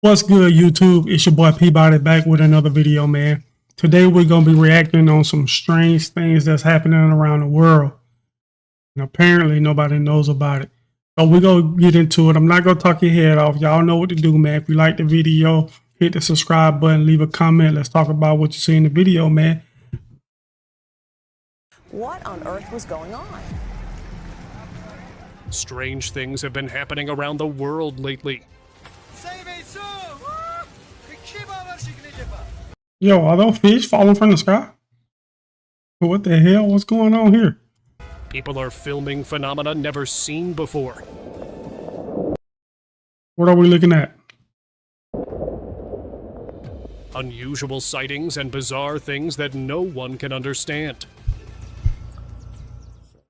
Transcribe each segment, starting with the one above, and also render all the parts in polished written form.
What's good, YouTube? It's your boy Peabody back with another video, man. Today we're going to be reacting on some strange things that's happening around the world. And apparently nobody knows about it. So we're going to get into it. I'm not going to talk your head off. Y'all know what to do, man. If you like the video, hit the subscribe button, leave a comment. Let's talk about what you see in the video, man. What on earth was going on? Strange things have been happening around the world lately. Yo, are those fish falling from the sky? What the hell? What's going on here? People are filming phenomena never seen before. What are we looking at? Unusual sightings and bizarre things that no one can understand.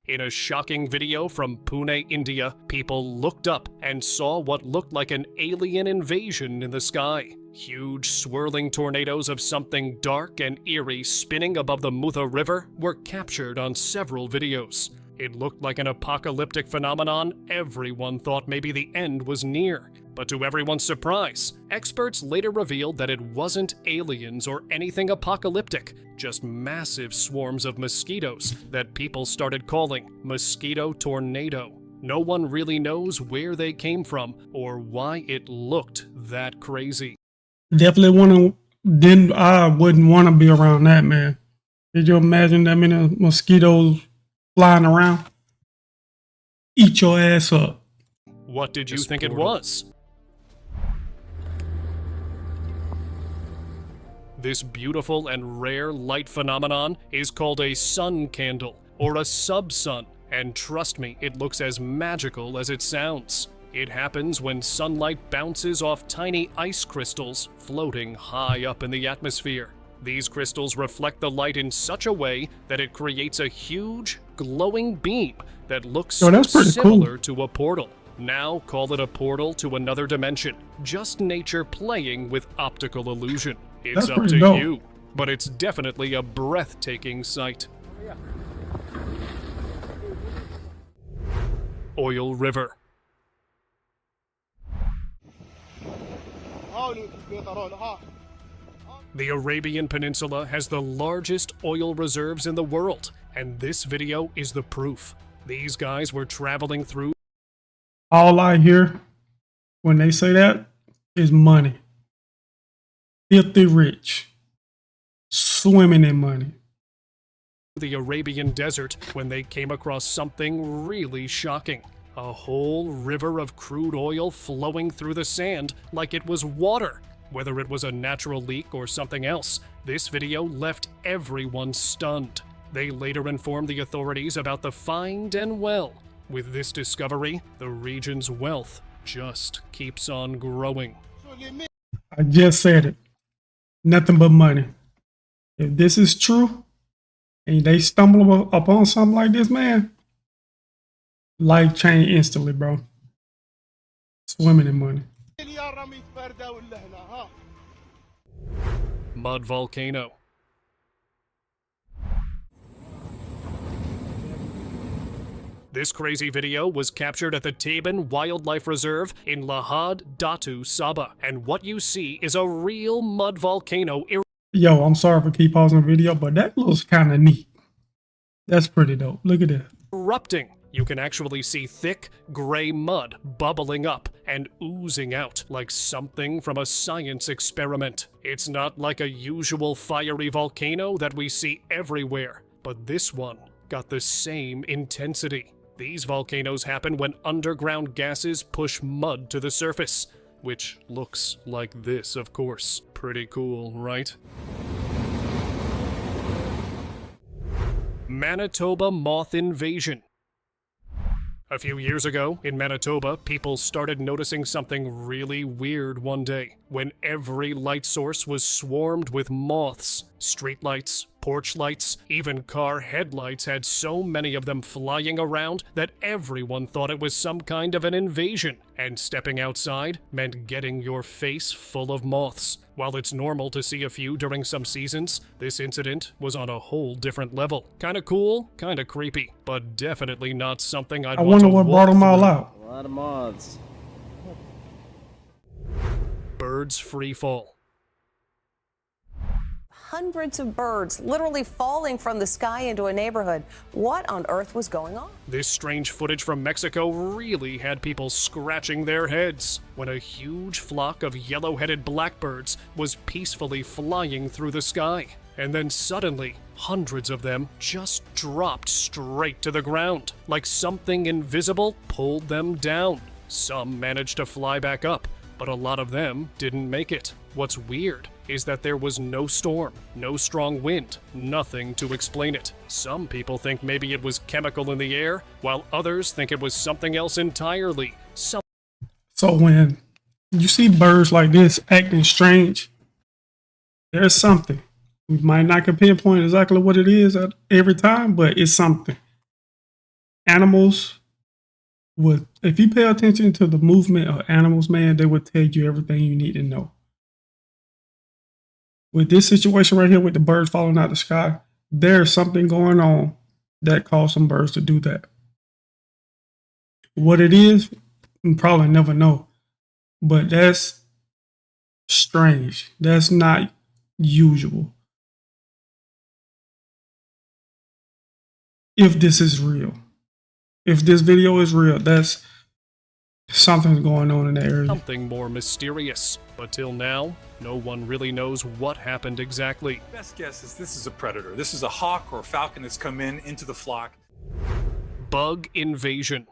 In a shocking video from Pune, India, people looked up and saw what looked like an alien invasion in the sky. Huge swirling tornadoes of something dark and eerie spinning above the Mutha River were captured on several videos. It looked like an apocalyptic phenomenon. Everyone thought maybe the end was near. But to everyone's surprise, experts later revealed that it wasn't aliens or anything apocalyptic, just massive swarms of mosquitoes that people started calling mosquito tornado. No one really knows where they came from or why it looked that crazy. Definitely I wouldn't want to be around that, man. Did you imagine that many mosquitoes flying around? Eat your ass up. What did you think it was? This beautiful and rare light phenomenon is called a sun candle or a sub-sun, and trust me, it looks as magical as it sounds. It happens when sunlight bounces off tiny ice crystals floating high up in the atmosphere. These crystals reflect the light in such a way that it creates a huge, glowing beam that looks similar to a portal. Now call it a portal to another dimension. Just nature playing with optical illusion. It's up to you, but it's definitely a breathtaking sight. Oil River. The Arabian Peninsula has the largest oil reserves in the world, and this video is the proof. These guys were traveling through. All I hear when they say that is money. Filthy rich. Swimming in money. The Arabian desert when they came across something really shocking. A whole river of crude oil flowing through the sand like it was water. Whether it was a natural leak or something else, this video left everyone stunned. They later informed the authorities about the find, and well, with this discovery, the region's wealth just keeps on growing. I just said it. Nothing but money. If this is true, and they stumble upon something like this, man, life change instantly, bro. Swimming in money. Mud volcano. This crazy video was captured at the Taban Wildlife Reserve in Lahad Datu, Sabah, and what you see is a real mud volcano. Yo, I'm sorry for keep pausing the video, but that looks kind of neat. That's pretty dope. Look at that. Erupting. You can actually see thick, gray mud bubbling up and oozing out like something from a science experiment. It's not like a usual fiery volcano that we see everywhere, but this one got the same intensity. These volcanoes happen when underground gases push mud to the surface, which looks like this, of course. Pretty cool, right? Manitoba moth invasion. A few years ago, in Manitoba, people started noticing something really weird one day, when every light source was swarmed with moths. Streetlights, porch lights, even car headlights had so many of them flying around that everyone thought it was some kind of an invasion, and stepping outside meant getting your face full of moths. While it's normal to see a few during some seasons, this incident was on a whole different level. Kinda cool, kinda creepy, but definitely not something I'd want to walk through. I wonder what brought them all out. A lot of moths. birds free fall. Hundreds of birds literally falling from the sky into a neighborhood. What on earth was going on? This strange footage from Mexico really had people scratching their heads when a huge flock of yellow-headed blackbirds was peacefully flying through the sky. And then suddenly, hundreds of them just dropped straight to the ground, like something invisible pulled them down. Some managed to fly back up, but a lot of them didn't make it. What's weird is that there was no storm, no strong wind, nothing to explain it. Some people think maybe it was chemical in the air, while others think it was something else entirely. So when you see birds like this acting strange, there's something. We might not can pinpoint exactly what it is at every time, but it's something. Animals would, if you pay attention to the movement of animals, man, they would tell you everything you need to know. With this situation right here with the birds falling out of the sky, there's something going on that caused some birds to do that. What it is, you probably never know. But that's strange. That's not usual. If this is real. If this video is real, that's something's going on in the area. Something more mysterious. But till now, no one really knows what happened exactly. Best guess is this is a predator. This is a hawk or falcon that's come into the flock. Bug invasion.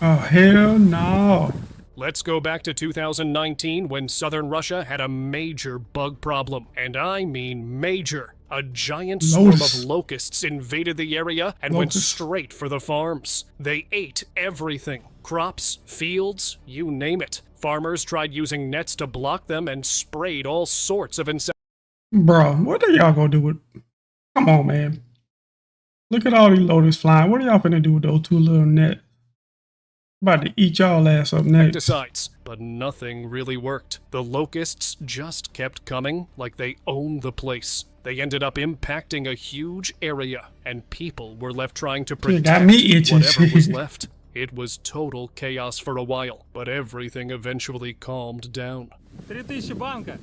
Oh, hell no. Let's go back to 2019 when southern Russia had a major bug problem. And I mean major. A giant swarm of locusts invaded the area and went straight for the farms. They ate everything. Crops, fields, you name it. Farmers tried using nets to block them and sprayed all sorts of insects. Bro, what are y'all gonna do with... Come on, man. Look at all these locusts flying. What are y'all gonna do with those two little nets? About to eat y'all ass up next. But nothing really worked. The locusts just kept coming like they owned the place. They ended up impacting a huge area, and people were left trying to protect whatever was left. It was total chaos for a while, but everything eventually calmed down. 3000 банка.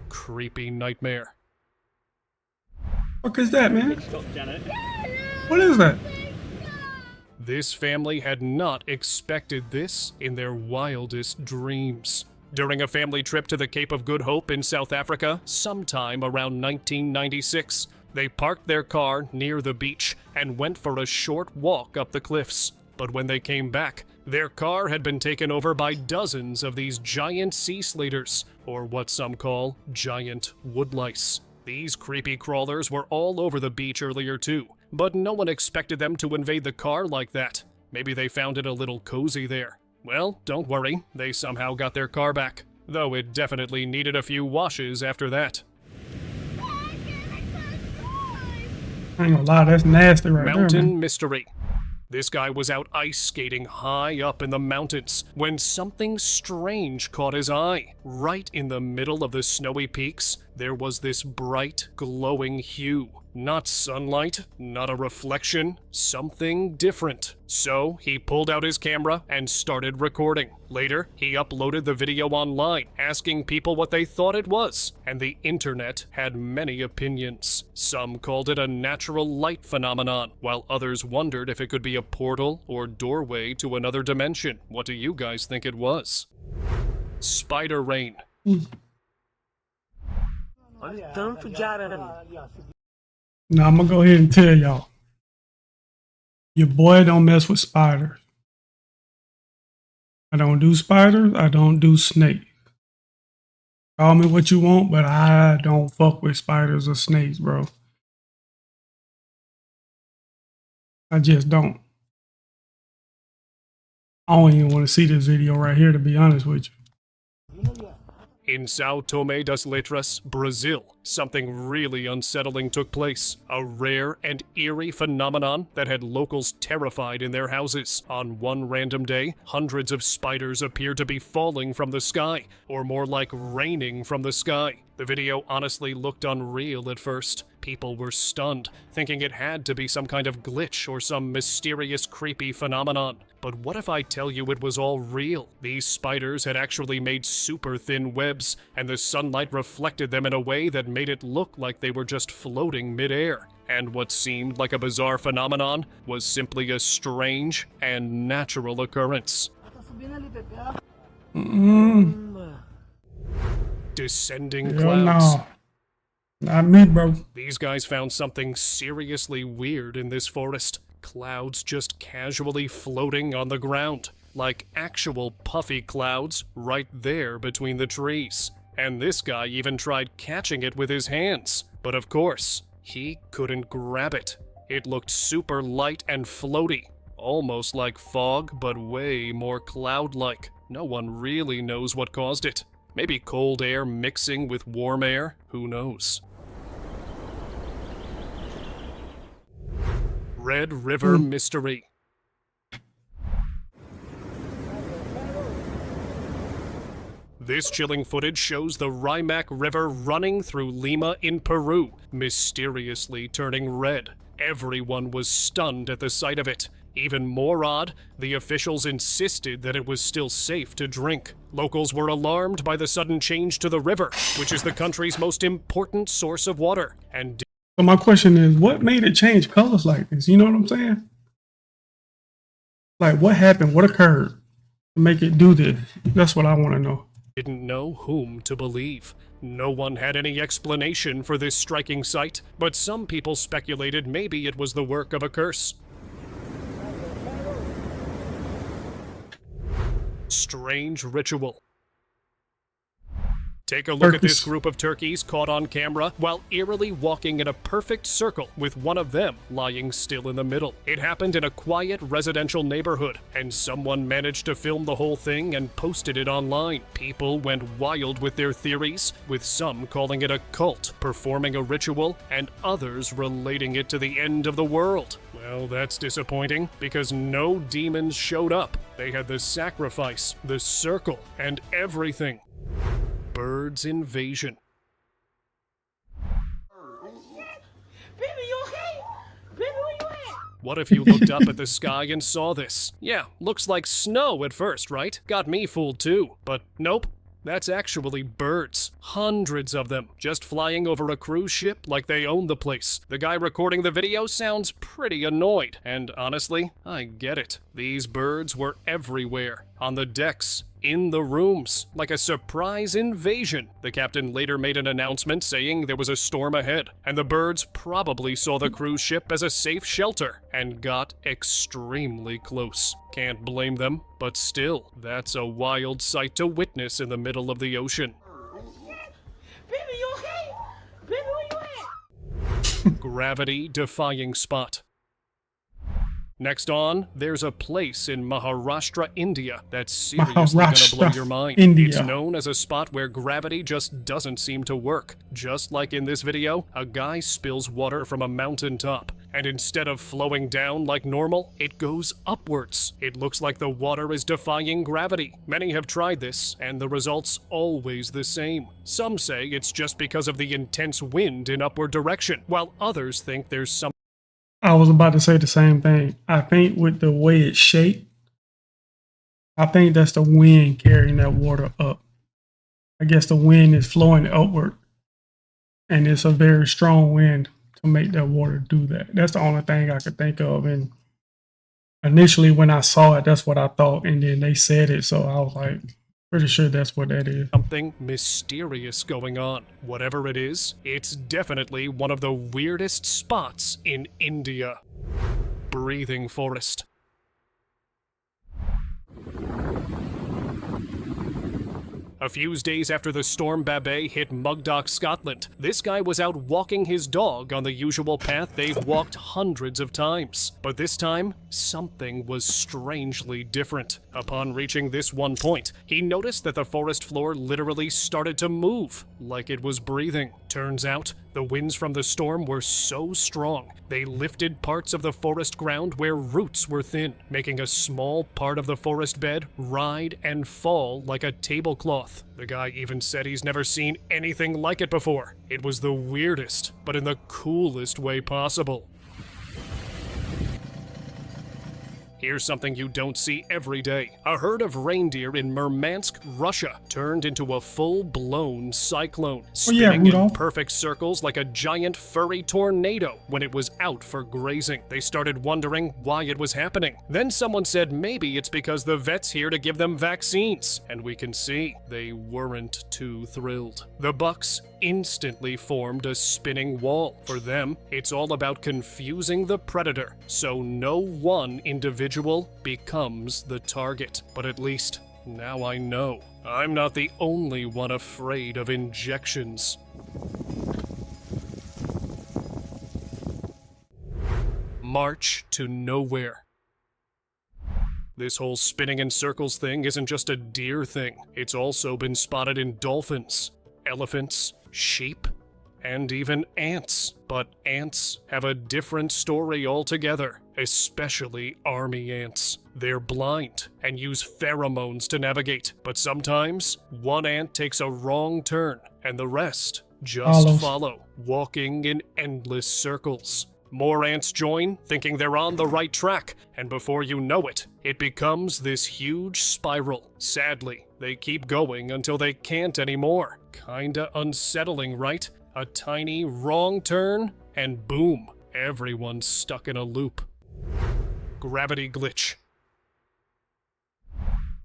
Creepy nightmare. What is that, man? What is that? This family had not expected this in their wildest dreams. During a family trip to the Cape of Good Hope in South Africa, sometime around 1996, they parked their car near the beach and went for a short walk up the cliffs. But when they came back, their car had been taken over by dozens of these giant sea slaters, or what some call giant woodlice. These creepy crawlers were all over the beach earlier too, but no one expected them to invade the car like that. Maybe they found it a little cozy there. Well, don't worry, they somehow got their car back, though it definitely needed a few washes after that. I ain't gonna lie, that's nasty right there, Mountain man. mystery. This guy was out ice skating high up in the mountains when something strange caught his eye. Right in the middle of the snowy peaks, there was this bright, glowing hue. Not sunlight, not a reflection, something different. So he pulled out his camera and started recording. Later, he uploaded the video online, asking people what they thought it was, and the internet had many opinions. Some called it a natural light phenomenon, while others wondered if it could be a portal or doorway to another dimension. What do you guys think it was? Spider rain. Now I'm gonna go ahead and tell y'all. Your boy don't mess with spiders. I don't do spiders, I don't do snakes. Call me what you want, but I don't fuck with spiders or snakes, bro. I just don't. I don't even want to see this video right here, to be honest with you. In São Tomé das Letras, Brazil, something really unsettling took place. A rare and eerie phenomenon that had locals terrified in their houses. On one random day, hundreds of spiders appeared to be falling from the sky, or more like raining from the sky. The video honestly looked unreal at first. People were stunned, thinking it had to be some kind of glitch or some mysterious creepy phenomenon. But what if I tell you it was all real? These spiders had actually made super thin webs, and the sunlight reflected them in a way that made it look like they were just floating midair. And what seemed like a bizarre phenomenon was simply a strange and natural occurrence. Descending Hell clouds. no. Not me, bro. These guys found something seriously weird in this forest. Clouds just casually floating on the ground, like actual puffy clouds right there between the trees. And this guy even tried catching it with his hands. But of course, he couldn't grab it. It looked super light and floaty, almost like fog, but way more cloud-like. No one really knows what caused it. Maybe cold air mixing with warm air? Who knows? Red River Mystery. This chilling footage shows the Rimac River running through Lima in Peru, mysteriously turning red. Everyone was stunned at the sight of it. Even more odd, the officials insisted that it was still safe to drink. Locals were alarmed by the sudden change to the river, which is the country's most important source of water, and So my question is, what made it change colors like this? You know what I'm saying? Like, what happened? What occurred to make it do this? That's what I want to know. didn't know whom to believe. No one had any explanation for this striking sight, but some people speculated maybe it was the work of a curse. Strange ritual. Take a look at this group of turkeys caught on camera while eerily walking in a perfect circle with one of them lying still in the middle. It happened in a quiet residential neighborhood, and someone managed to film the whole thing and posted it online. People went wild with their theories, with some calling it a cult, performing a ritual, and others relating it to the end of the world. Well, that's disappointing, because no demons showed up. They had the sacrifice, the circle, and everything. Birds invasion. Baby, you okay? Baby, where you at? What if you looked up at the sky and saw this? Yeah, looks like snow at first, right? Got me fooled too. But nope, that's actually birds. Hundreds of them, just flying over a cruise ship like they own the place. The guy recording the video sounds pretty annoyed, and honestly, I get it. These birds were everywhere, on the decks, in the rooms, like a surprise invasion. The captain later made an announcement saying there was a storm ahead, and the birds probably saw the cruise ship as a safe shelter and got extremely close. Can't blame them, but still, that's a wild sight to witness in the middle of the ocean. Baby, you okay? Baby, where you at? Gravity-defying spot. Next on, there's a place in Maharashtra, India that's seriously gonna blow your mind. India. It's known as a spot where gravity just doesn't seem to work. Just like in this video, a guy spills water from a mountaintop, and instead of flowing down like normal, it goes upwards. It looks like the water is defying gravity. Many have tried this, and the result's always the same. Some say it's just because of the intense wind in upward direction, while others think there's some I was about to say the same thing. I think with the way it's shaped, I think that's the wind carrying that water up. I guess the wind is flowing upward, and it's a very strong wind to make that water do that. That's the only thing I could think of. And initially when I saw it, that's what I thought. And then they said it, so I was like, pretty sure that's what that is. something mysterious going on. Whatever it is, it's definitely one of the weirdest spots in India. Breathing forest. A few days after the storm Babet hit Mugdock, Scotland, this guy was out walking his dog on the usual path they've walked hundreds of times. But this time, something was strangely different. Upon reaching this one point, he noticed that the forest floor literally started to move, like it was breathing. Turns out, the winds from the storm were so strong, they lifted parts of the forest ground where roots were thin, making a small part of the forest bed ride and fall like a tablecloth. The guy even said he's never seen anything like it before. It was the weirdest, but in the coolest way possible. Here's something you don't see every day. A herd of reindeer in Murmansk, Russia, turned into a full-blown cyclone, spinning in perfect circles like a giant furry tornado when it was out for grazing. They started wondering why it was happening. Then someone said maybe it's because the vet's here to give them vaccines, and we can see they weren't too thrilled. The bucks instantly formed a spinning wall. For them, it's all about confusing the predator, so no one individual becomes the target. But at least, now I know. I'm not the only one afraid of injections. March to nowhere. This whole spinning in circles thing isn't just a deer thing. It's also been spotted in dolphins, elephants, sheep, and even ants. But ants have a different story altogether, especially army ants. They're blind and use pheromones to navigate, but sometimes one ant takes a wrong turn and the rest just follow, walking in endless circles. More ants join, thinking they're on the right track, and before you know it, it becomes this huge spiral. Sadly, they keep going until they can't anymore. Kinda unsettling, right? A tiny wrong turn, and boom, everyone's stuck in a loop. Gravity glitch.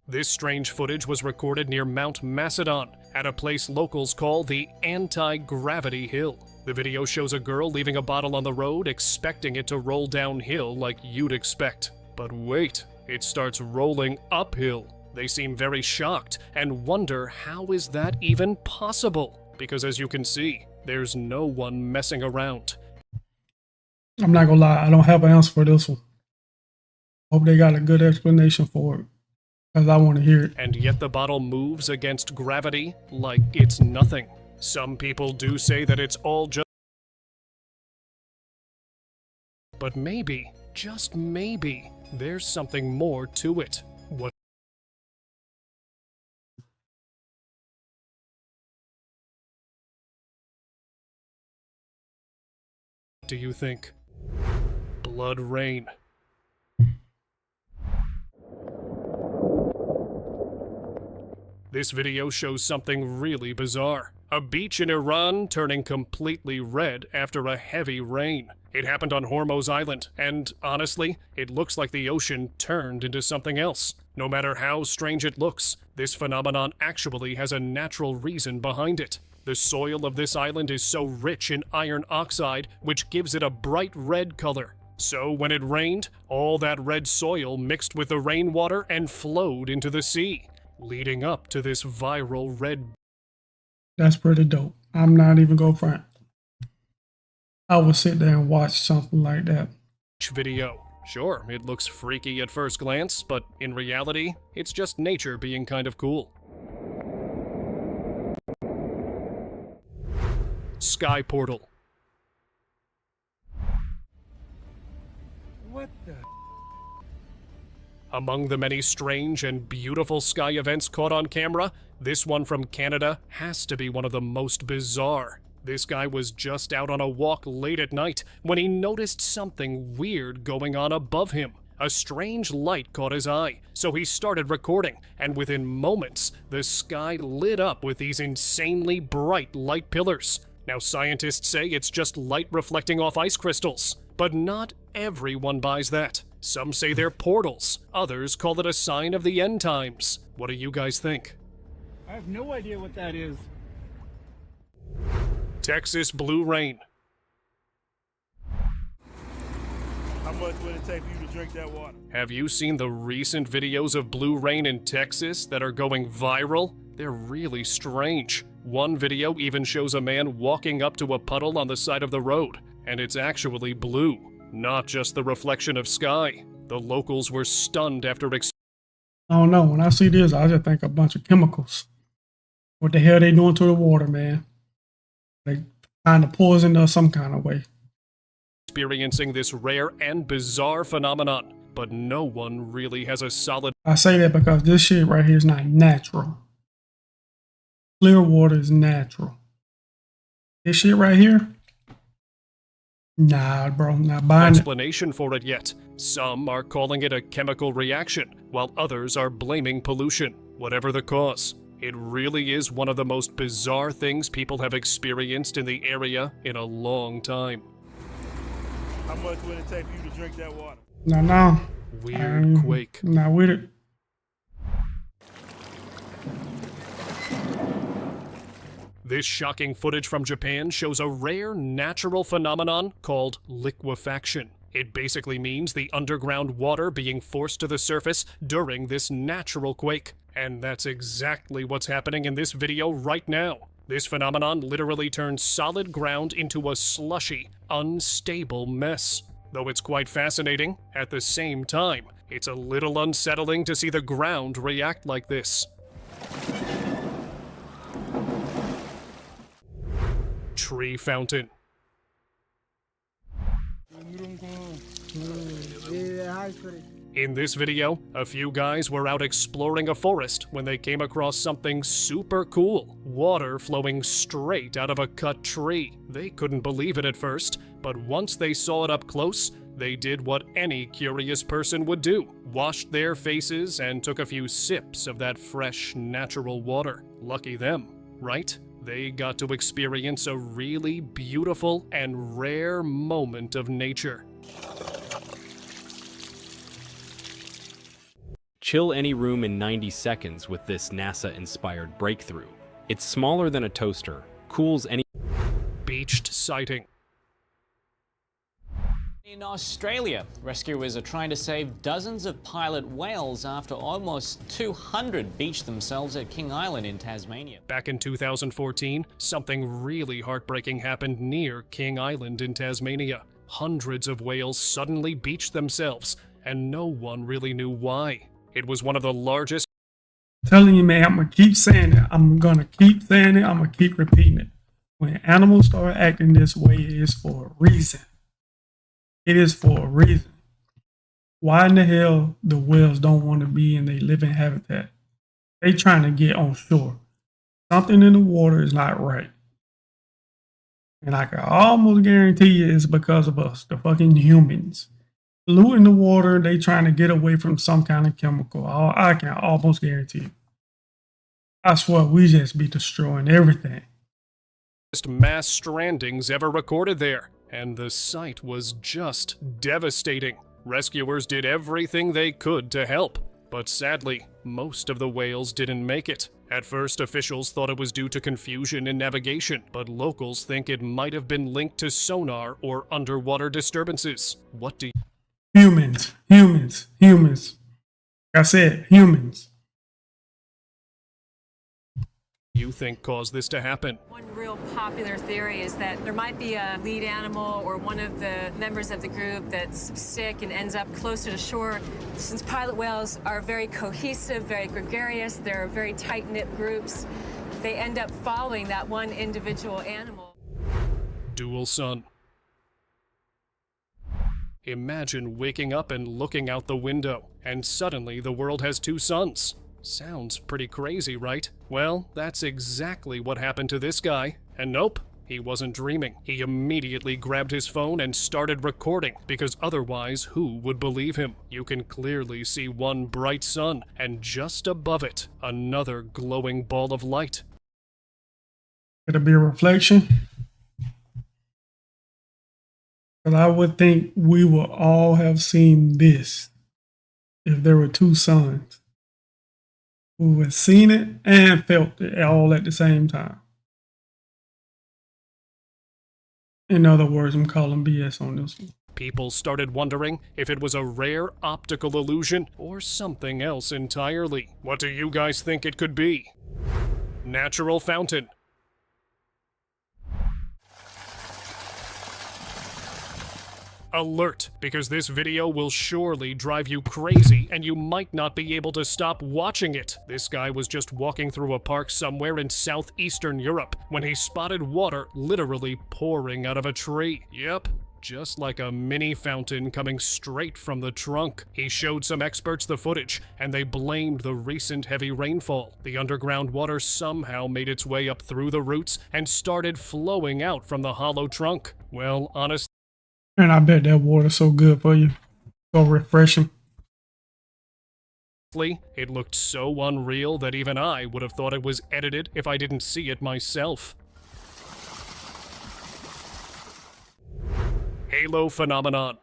This strange footage was recorded near Mount Macedon, at a place locals call the Anti-Gravity Hill. The video shows a girl leaving a bottle on the road, expecting it to roll downhill like you'd expect. But wait, it starts rolling uphill. They seem very shocked and wonder how is that even possible? Because as you can see, there's no one messing around. I'm not gonna lie, I don't have an answer for this one. Hope they got a good explanation for it, because I want to hear it. And yet the bottle moves against gravity like it's nothing. Some people do say that it's all just... But maybe, just maybe, there's something more to it. What do you think? Blood rain. This video shows something really bizarre. A beach in Iran turning completely red after a heavy rain. It happened on Hormuz Island, and honestly, it looks like the ocean turned into something else. No matter how strange it looks, this phenomenon actually has a natural reason behind it. The soil of this island is so rich in iron oxide, which gives it a bright red color. So when it rained, all that red soil mixed with the rainwater and flowed into the sea, leading up to this viral red. That's pretty dope. I'm not even gonna front. I would sit there and watch something like that. Video. Sure, it looks freaky at first glance, but in reality, it's just nature being kind of cool. Sky portal. What the? Among the many strange and beautiful sky events caught on camera, this one from Canada has to be one of the most bizarre. This guy was just out on a walk late at night when he noticed something weird going on above him. A strange light caught his eye, so he started recording, and within moments, the sky lit up with these insanely bright light pillars. Now scientists say it's just light reflecting off ice crystals, but not everyone buys that. Some say they're portals, others call it a sign of the end times. What do you guys think? I have no idea what that is. Texas blue rain. How much would it take for you to drink that water? Have you seen the recent videos of blue rain in Texas that are going viral? They're really strange. One video even shows a man walking up to a puddle on the side of the road, and it's actually blue, not just the reflection of sky. The locals were stunned after I don't know. When I see this, I just think a bunch of chemicals. What the hell they doing to the water, man? They trying to poison us some kind of way. Experiencing this rare and bizarre phenomenon, but no one really has a solid I say that because this shit right here is not natural. Clear water is natural. This shit right here, nah, bro, not buying it. explanation for it yet. Some are calling it a chemical reaction, while others are blaming pollution. Whatever the cause, it really is one of the most bizarre things people have experienced in the area in a long time. How much would it take for you to drink that water? No. Weird quake. Not with it. This shocking footage from Japan shows a rare natural phenomenon called liquefaction. It basically means the underground water being forced to the surface during this natural quake. And that's exactly what's happening in this video right now. This phenomenon literally turns solid ground into a slushy, unstable mess. Though it's quite fascinating, at the same time, it's a little unsettling to see the ground react like this. Tree fountain. In this video, a few guys were out exploring a forest when they came across something super cool. Water flowing straight out of a cut tree. They couldn't believe it at first, but once they saw it up close, they did what any curious person would do. Washed their faces and took a few sips of that fresh, natural water. Lucky them, right? They got to experience a really beautiful and rare moment of nature. Chill any room in 90 seconds with this NASA-inspired breakthrough. It's smaller than a toaster, cools any... Beached sighting. In Australia, rescuers are trying to save dozens of pilot whales after almost 200 beached themselves at King Island in Tasmania. Back in 2014, something really heartbreaking happened near King Island in Tasmania. Hundreds of whales suddenly beached themselves, and no one really knew why. It was one of the largest... Telling you, man, I'm gonna keep saying it. I'm gonna keep saying it. I'm gonna keep repeating it. When animals start acting this way, it is for a reason. It is for a reason. Why in the hell the whales don't want to be in their living habitat? They trying to get on shore. Something in the water is not right. And I can almost guarantee you it's because of us, the fucking humans. Polluting the water, they trying to get away from some kind of chemical. I can almost guarantee you. I swear we just be destroying everything. Mass strandings ever recorded there, and the sight was just devastating. Rescuers did everything they could to help, but sadly, most of the whales didn't make it. At first, officials thought it was due to confusion in navigation, but locals think it might have been linked to sonar or underwater disturbances. What do Humans. Like I said, humans. you think caused this to happen? One real popular theory is that there might be a lead animal or one of the members of the group that's sick and ends up closer to shore. Since pilot whales are very cohesive, very gregarious, they're very tight-knit groups, they end up following that one individual animal. Dual sun. Imagine waking up and looking out the window, and suddenly the world has two suns. Sounds pretty crazy, right? Well, that's exactly what happened to this guy. And nope, he wasn't dreaming. He immediately grabbed his phone and started recording, because otherwise, who would believe him? You can clearly see one bright sun, and just above it, another glowing ball of light. It'll be a reflection. But I would think we will all have seen this if there were two suns who had seen it and felt it all at the same time. In other words, I'm calling BS on this one. People started wondering if it was a rare optical illusion or something else entirely. What do you guys think it could be? Natural fountain. Alert, because this video will surely drive you crazy and you might not be able to stop watching it. This guy was just walking through a park somewhere in southeastern Europe when he spotted water literally pouring out of a tree. Yep. Just like a mini fountain coming straight from the trunk. He showed some experts the footage, and they blamed the recent heavy rainfall. The underground water somehow made its way up through the roots and started flowing out from the hollow trunk. Well, honestly, And I bet that water's so good for you. So refreshing. it looked so unreal that even I would have thought it was edited if I didn't see it myself. Halo phenomenon.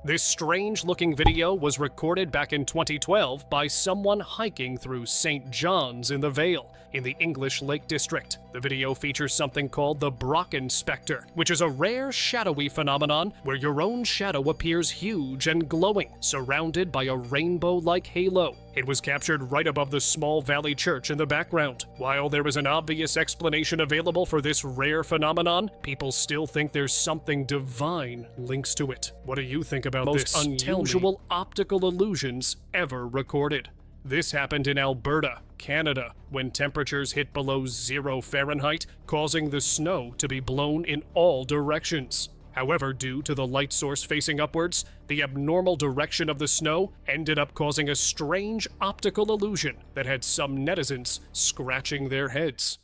This strange-looking video was recorded back in 2012 by someone hiking through St. John's in the Vale, in the English Lake District. The video features something called the Brocken Spectre, which is a rare shadowy phenomenon where your own shadow appears huge and glowing, surrounded by a rainbow-like halo. It was captured right above the small valley church in the background. While there is an obvious explanation available for this rare phenomenon, people still think there's something divine links to it. What do you think about this? Most unusual optical illusions ever recorded. This happened in Alberta, Canada, when temperatures hit below 0 Fahrenheit, causing the snow to be blown in all directions. However, due to the light source facing upwards, the abnormal direction of the snow ended up causing a strange optical illusion that had some netizens scratching their heads.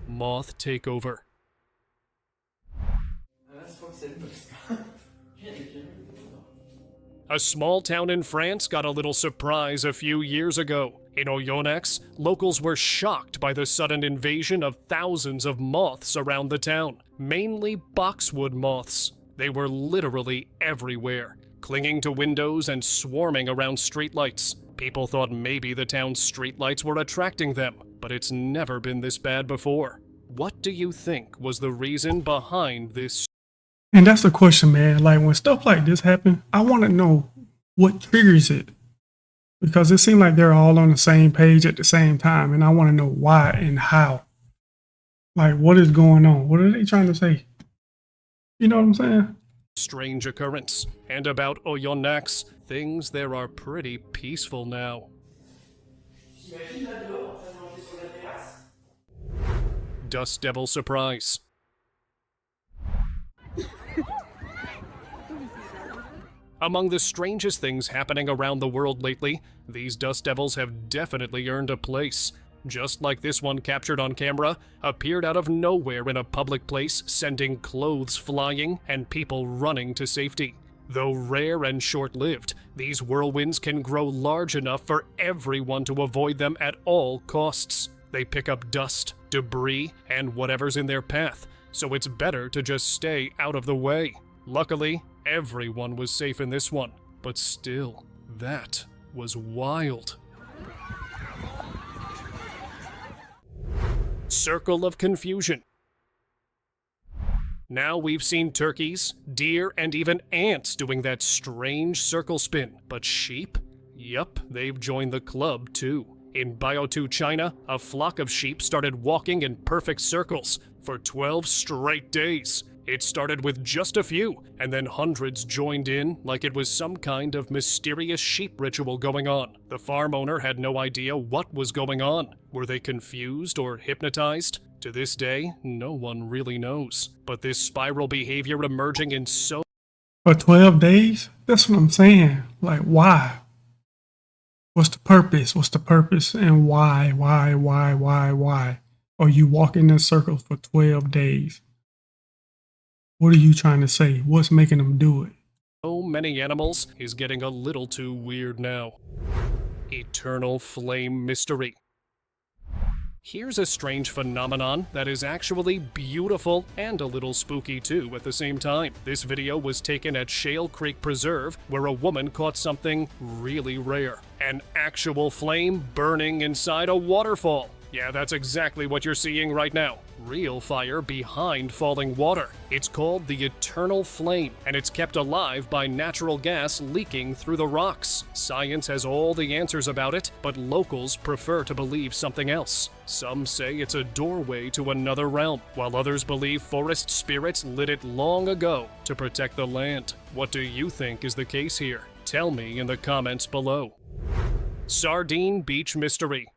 Moth takeover. A small town in France got a little surprise a few years ago. In Oyonnax, locals were shocked by the sudden invasion of thousands of moths around the town, mainly boxwood moths. They were literally everywhere, clinging to windows and swarming around streetlights. People thought maybe the town's streetlights were attracting them, but it's never been this bad before. What do you think was the reason behind this? And that's the question, man. Like, when stuff like this happen, I want to know what triggers it. Because it seemed like they're all on the same page at the same time. And I want to know why and how. Like, what is going on? What are they trying to say? You know what I'm saying? Strange occurrence. And about Oyonnax, things there are pretty peaceful now. Dust Devil surprise. Among the strangest things happening around the world lately, these dust devils have definitely earned a place. Just like this one captured on camera, appeared out of nowhere in a public place, sending clothes flying and people running to safety. Though rare and short-lived, these whirlwinds can grow large enough for everyone to avoid them at all costs. They pick up dust, debris, and whatever's in their path, so it's better to just stay out of the way. Luckily, everyone was safe in this one, but still, that was wild. Circle of confusion. Now we've seen turkeys, deer, and even ants doing that strange circle spin, but sheep? Yup, they've joined the club too. In Biotu, China, a flock of sheep started walking in perfect circles for 12 straight days. It started with just a few, and then hundreds joined in like it was some kind of mysterious sheep ritual going on. The farm owner had no idea what was going on. Were they confused or hypnotized? To this day, no one really knows. But this spiral behavior emerging in so... For 12 days? That's what I'm saying. Like, why? What's the purpose? What's the purpose? And why? Why are you walking in circles for 12 days? What are you trying to say? What's making them do it? So many animals is getting a little too weird now. Eternal flame mystery. Here's a strange phenomenon that is actually beautiful and a little spooky too at the same time. This video was taken at Shale Creek Preserve, where a woman caught something really rare. An actual flame burning inside a waterfall. Yeah, that's exactly what you're seeing right now. Real fire behind falling water. It's called the eternal flame, and it's kept alive by natural gas leaking through the rocks. Science has all the answers about it, but locals prefer to believe something else. Some say it's a doorway to another realm, while others believe forest spirits lit it long ago to protect the land. What do you think is the case here? Tell me in the comments below. Sardine Beach Mystery.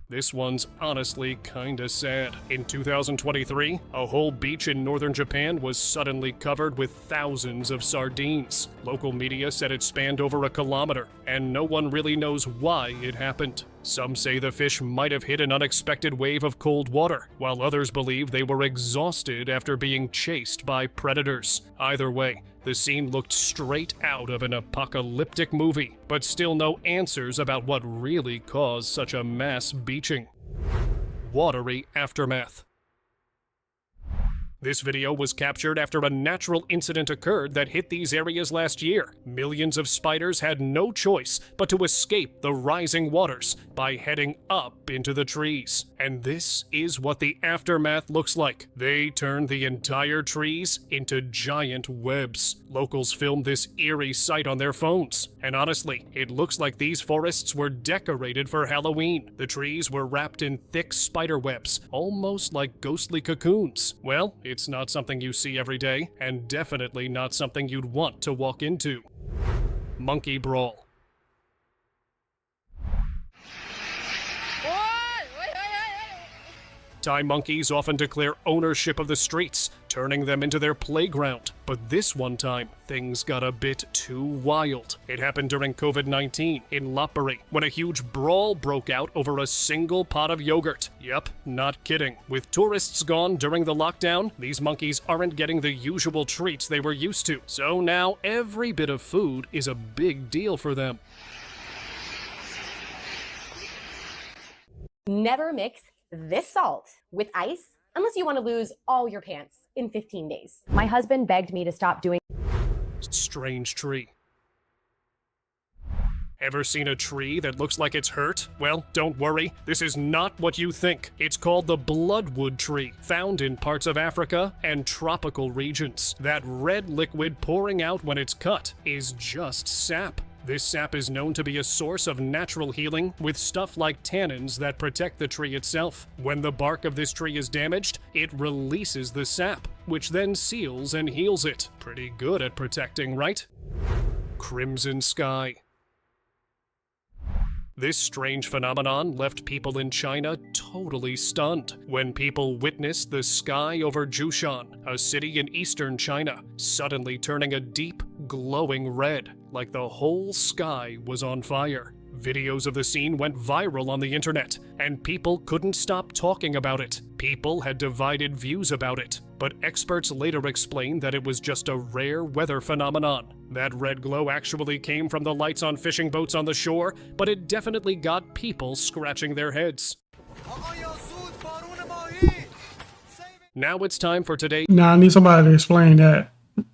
This one's honestly kinda sad. In 2023, a whole beach in northern Japan was suddenly covered with thousands of sardines. Local media said it spanned over a kilometer, and no one really knows why it happened. Some say the fish might have hit an unexpected wave of cold water, while others believe they were exhausted after being chased by predators. Either way, the scene looked straight out of an apocalyptic movie, but still no answers about what really caused such a mass beaching. Watery aftermath. This video was captured after a natural incident occurred that hit these areas last year. Millions of spiders had no choice but to escape the rising waters by heading up into the trees. And this is what the aftermath looks like. They turned the entire trees into giant webs. Locals filmed this eerie sight on their phones. And honestly, it looks like these forests were decorated for Halloween. The trees were wrapped in thick spider webs, almost like ghostly cocoons. Well, it's not something you see every day, and definitely not something you'd want to walk into. Monkey Brawl. Thai monkeys often declare ownership of the streets, turning them into their playground. But this one time, things got a bit too wild. It happened during COVID-19 in Lopburi, when a huge brawl broke out over a single pot of yogurt. Yep, not kidding. With tourists gone during the lockdown, these monkeys aren't getting the usual treats they were used to. So now every bit of food is a big deal for them. Never mix this salt with ice unless you want to lose all your pants in 15 days. My husband begged me to stop doing. Strange tree. Ever seen a tree that looks like it's hurt? Well, don't worry, this is not what you think. It's called the bloodwood tree, found in parts of Africa and tropical regions. That red liquid pouring out when it's cut is just sap. This sap is known to be a source of natural healing with stuff like tannins that protect the tree itself. When the bark of this tree is damaged, it releases the sap, which then seals and heals it. Pretty good at protecting, right? Crimson sky. This strange phenomenon left people in China totally stunned when people witnessed the sky over Jushan, a city in eastern China, suddenly turning a deep, glowing red, like the whole sky was on fire. Videos of the scene went viral on the internet, and people couldn't stop talking about it. People had divided views about it, but experts later explained that it was just a rare weather phenomenon. That red glow actually came from the lights on fishing boats on the shore, but it definitely got people scratching their heads. Now it's time for today's Now I need somebody to explain that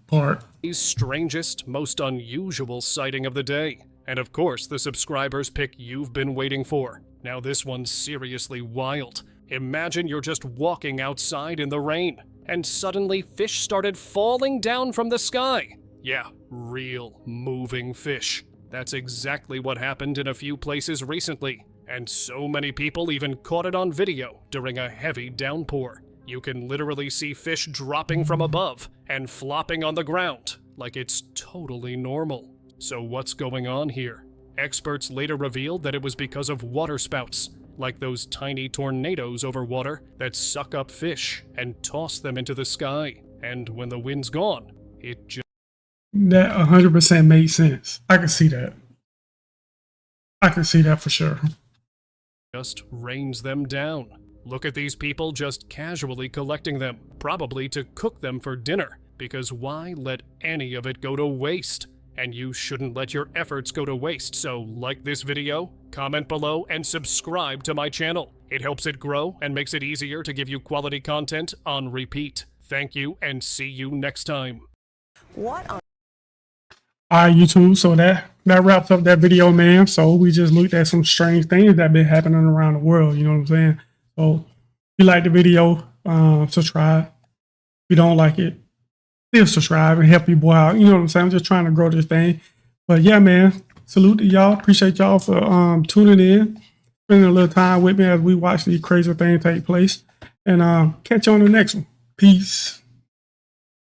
part. strangest, most unusual sighting of the day. And of course, the subscribers pick you've been waiting for. Now this one's seriously wild. Imagine you're just walking outside in the rain, and suddenly fish started falling down from the sky. Yeah, real moving fish. That's exactly what happened in a few places recently, and so many people even caught it on video during a heavy downpour. You can literally see fish dropping from above and flopping on the ground like it's totally normal. So what's going on here? Experts later revealed that it was because of waterspouts, like those tiny tornadoes over water that suck up fish and toss them into the sky. And when the wind's gone, it just... That 100% made sense. I can see that. I can see that for sure. just rains them down. Look at these people just casually collecting them, probably to cook them for dinner, because why let any of it go to waste? And you shouldn't let your efforts go to waste, so like this video, comment below, and subscribe to my channel. It helps it grow and makes it easier to give you quality content on repeat. Thank you, and see you next time. What on... Alright, YouTube, so that that wraps up that video, man. So we just looked at some strange things that been happening around the world. You know what I'm saying? So if you like the video, subscribe. If you don't like it, still subscribe and help your boy out. You know what I'm saying? I'm just trying to grow this thing. But yeah, man, salute to y'all. Appreciate y'all for tuning in, spending a little time with me as we watch these crazy things take place. And catch you on the next one. Peace.